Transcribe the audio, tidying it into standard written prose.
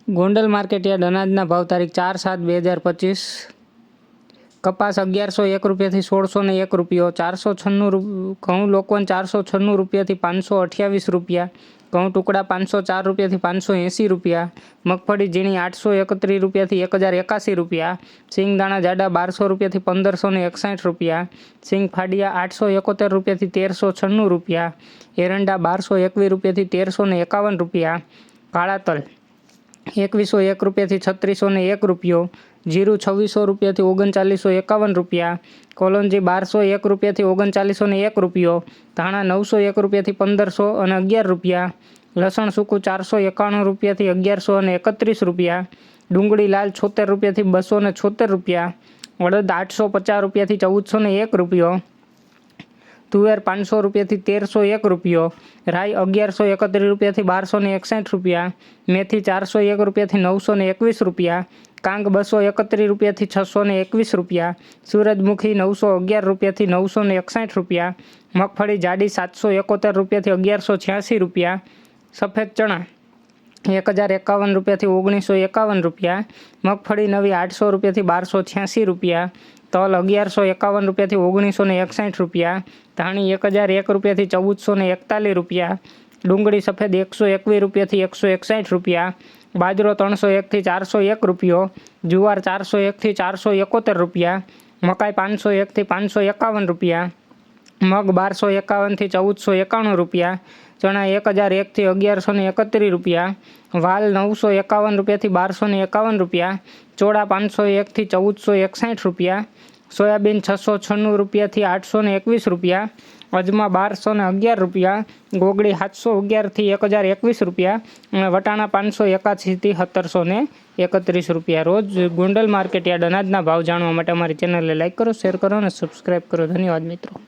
Gondal market yard અનાજના ભાવ તારીખ 4/7/2025। કપાસ 1101 રૂપિયાથી 1601 રૂપિયો, 496 ઘઉં લોકવન 496 રૂપિયાથી 528 રૂપિયા, ઘઉં ટુકડા 504 રૂપિયાથી 580 રૂપિયા, મગફળી ઝીણી 831 રૂપિયાથી 1081 રૂપિયા, સિંગદાણા જાડા 1200 રૂપિયાથી 1561 રૂપિયા, સિંગ ફાડિયા 871 રૂપિયાથી 1396 રૂપિયા, એરંડા 1221 રૂપિયાથી 1351 રૂપિયા, કાળા તલ 2101 રૂપિયાથી 3601 રૂપિયો, જીરું 2600 રૂપિયાથી 3951 રૂપિયા, કોલંજી 1201 રૂપિયાથી 3901 રૂપિયો, ધાણા 901 રૂપિયાથી 1511 રૂપિયા, લસણ સૂકું 491 રૂપિયાથી 1131 રૂપિયા, ડુંગળી લાલ 76 રૂપિયાથી 276 રૂપિયા, અડદ 850 રૂપિયાથી 1401 રૂપિયો, તુવેર 500 રૂપિયાથી 1301 રૂપિયો, રાઈ 1131 રૂપિયાથી 1261 રૂપિયા, મેથી 401 રૂપિયાથી 921 રૂપિયા, કાંગ 231 રૂપિયાથી 621 રૂપિયા, સૂરજમુખી 911 રૂપિયાથી 961 રૂપિયા, મગફળી જાડી 771 રૂપિયાથી 1186 રૂપિયા, સફેદ ચણા 1051 રૂપિયાથી 1951 રૂપિયા, મગફળી નવી 800 રૂપિયાથી 1286 રૂપિયા, તલ 1151 રૂપિયાથી 1961 રૂપિયા, ધાણી 1001 રૂપિયાથી 1441 રૂપિયા, ડુંગળી સફેદ 121 રૂપિયાથી 161 રૂપિયા, બાજરો 301થી 401 રૂપિયો, જુવાર 401થી 471 રૂપિયા, મકાઈ 501થી 551 રૂપિયા, મગ 1251થી 1491 રૂપિયા, ચણા 1001થી 1131 રૂપિયા, વાલ 951 રૂપિયાથી 1251 રૂપિયા, ચોળા 501થી 1461 રૂપિયા, સોયાબીન 696 રૂપિયાથી 821 રૂપિયા, અજમા 1211 રૂપિયા, ગોગડી 711થી 1021 રૂપિયા અને વટાણા 581થી 1731 રૂપિયા। રોજ ગોંડલ માર્કેટયાર્ડ અનાજના ભાવ જાણવા માટે અમારી ચેનલને લાઈક કરો, શેર કરો અને સબસ્ક્રાઈબ કરો। ધન્યવાદ મિત્રો।